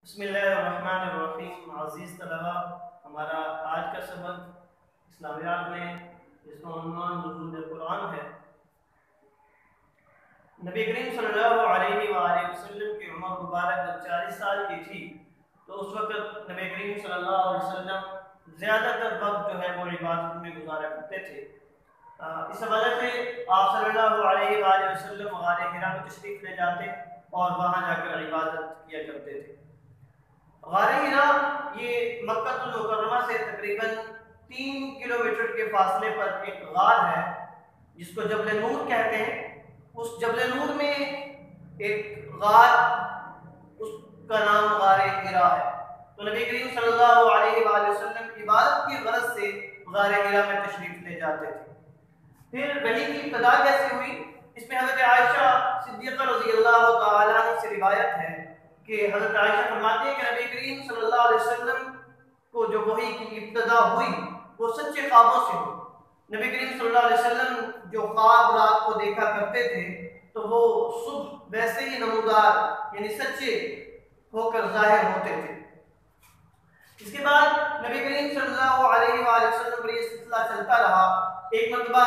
بسم اللہ الرحمن الرحیم۔ عزیز طلبہ، ہمارا آج کا سبق اسلامیات میں جس کا عنوان نزول قرآن ہے۔ نبی کریم صلی اللہ علیہ وآلہ وسلم کی عمر مبارک جب 40 سال کی تھی تو اس وقت نبی کریم صلی اللہ علیہ وسلم زیادہ تر وقت جو ہے وہ عبادت میں گزارا کرتے تھے۔ اس حوالے سے آپ صلی اللہ علیہ وآلہ وسلم غار حرا میں تشریف لے جاتے اور وہاں جا کر عبادت کیا کرتے تھے۔ غار حرا یہ مکہ المکرمہ سے تقریباً 3 کلومیٹر کے فاصلے پر ایک غار ہے جس کو جبل نور کہتے ہیں۔ اس جبل نور میں ایک غار، اس کا نام غار حرا ہے۔ تو نبی کریم صلی اللہ علیہ وآلہ وسلم عبادت کی غرض سے غار حرا میں تشریف لے جاتے تھے۔ پھر وحی کی ابتدا کیسے ہوئی؟ اس میں حضرت عائشہ صدیقہ رضی اللہ تعالی عنہ سے روایت ہے کہ حضرت عائشہ فرماتی ہے کہ نبی کریم صلی اللہ علیہ وسلم کو جو وحی کی ابتدا ہوئی وہ سچے خوابوں سے ہوئی۔ نبی کریم صلی اللہ علیہ وسلم جو خواب رات کو دیکھا کرتے تھے تو وہ صبح ویسے ہی نمودار یعنی سچے ہو کر ظاہر ہوتے تھے۔ اس کے بعد نبی کریم صلی اللہ علیہ وآلہ وسلم پر یہ سلسلہ چلتا رہا۔ ایک مرتبہ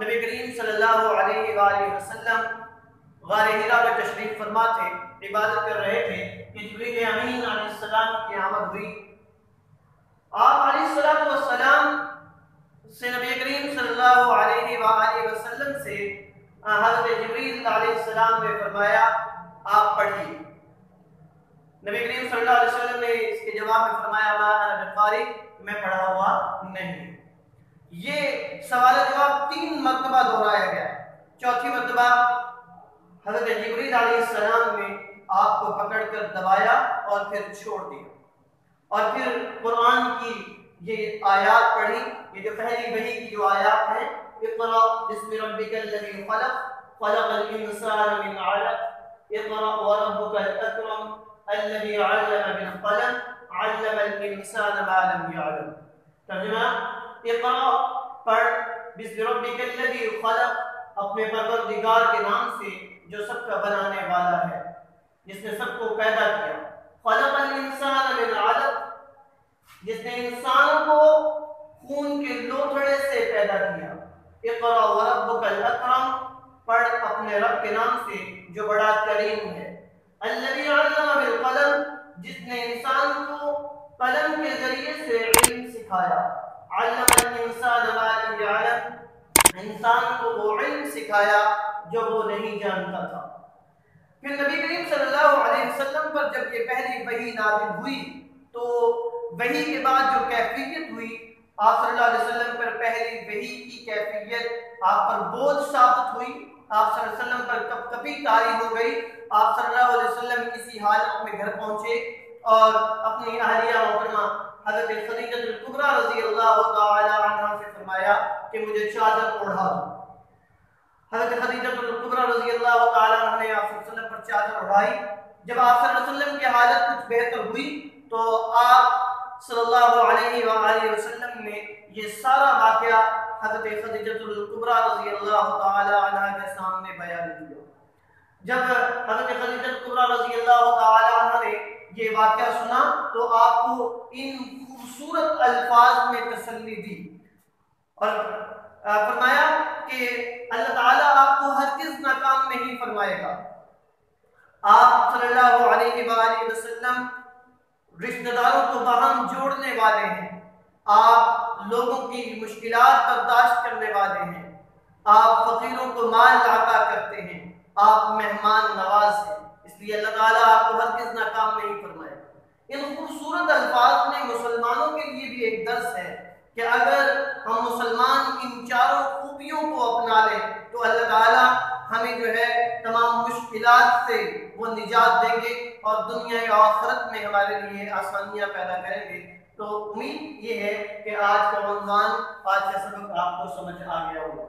نبی کریم صلی اللہ علیہ وآلہ وسلم غار حرا میں تشریف فرما تھے، عبادت کر رہے تھے کہ جبریل امین علیہ السلام کی آمد ہوئی۔ آپ علیہ السلام سے نبی کریم صلی اللہ علیہ وآلہ وسلم سے حضرت جبریل علیہ السلام نے فرمایا آپ پڑھیے۔ نبی کریم صلی اللہ علیہ وسلم نے اس کے جواب میں فرمایا ما انا بقاری، میں پڑھا ہوا نہیں۔ یہ سوال جواب 3 مرتبہ دہرایا گیا۔ چوتھی مرتبہ حضرت جبریل علیہ السلام نے آپ کو پکڑ کر دبایا اور پھر چھوڑ دیا، اور پھر قرآن کی یہ آیات پڑھی۔ یہ جو پہلی وحی کی جو آیات ہیں، اقرأ بسم ربک الذی خلق خلق الانسان من علق اقرأ وربک الاکرم الذی علم بالقلم علم الانسان ما لم يعلم۔ ترجمہ، اقرأ پڑھ، بسم ربک الذی خلق اپنے پروردگار کے نام سے جو سب کا بنانے والا ہے، جس نے سب کو پیدا کیا۔ خلق الانسان من علق، جس نے انسان کو خون کے لوتھڑے سے پیدا کیا۔ اقرأ وربک الاکرم، پڑھ اپنے رب کے نام سے جو بڑا کریم ہے۔ الذی علم بالقلم، جس نے انسان کو قلم کے ذریعے سے علم سکھایا۔ علم الانسان ما لم يعلم، انسان کو وہ علم سکھایا جو وہ نہیں جانتا تھا۔ پھر نبی کریم صلی اللہ علیہ وسلم پر جب یہ پہلی وحی نازل ہوئی تو وحی کے بعد جو کیفیت ہوئی، آپ صلی اللہ علیہ وسلم پر پہلی وحی کی کیفیت آپ پر بوجھ ثابت ہوئی۔ آپ صلی اللہ علیہ وسلم پر کپ کپی طاری ہو گئی۔ آپ صلی اللہ علیہ وسلم اسی حالت میں گھر پہنچے اور اپنی اہلیہ محترمہ حضرت خدیجہ الکبریٰ رضی اللہ تعالی عنہا سے فرمایا کہ مجھے چادر اوڑھا دو۔ حضرت خدیجہ الکبریٰ رضی اللہ تعالی عنہ نے آپ صلی اللہ علیہ وسلم پر چادر اڑھائی۔ جب آپ صلی اللہ علیہ وسلم کی حالت کچھ بہتر ہوئی تو آپ صلی اللہ علیہ وآلہ وسلم نے یہ سارا واقعہ حضرت خدیجہ الکبریٰ رضی اللہ تعالی عنہ کے سامنے بیان کیا۔ جب حضرت خدیجہ الکبریٰ رضی اللہ تعالی عنہ نے یہ واقعہ سنا تو آپ کو ان خوبصورت الفاظ میں تسلی دی اور فرمایا کہ اللہ تعالیٰ آپ کو ہرگز ناکام نہیں فرمائے گا۔ آپ صلی اللہ علیہ وآلہ وسلم رشتہ داروں کو باہم جوڑنے والے ہیں، آپ لوگوں کی مشکلات برداشت کرنے والے ہیں، آپ فقیروں کو مال عطا کرتے ہیں، آپ مہمان نواز ہیں، اس لیے اللہ تعالیٰ آپ کو ہرگز ناکام نہیں فرمائے گا۔ ان خوبصورت الفاظ میں مسلمانوں کے لیے بھی ایک درس ہے کہ اگر ہم مسلمان ان چاروں خوبیوں کو اپنا لیں تو اللہ تعالیٰ ہمیں جو ہے تمام مشکلات سے وہ نجات دیں گے اور دنیا و آخرت میں ہمارے لیے آسانیاں پیدا کریں گے۔ تو امید یہ ہے کہ آج کا عنوان، آج کا سبق آپ کو سمجھ آ گیا ہوگا۔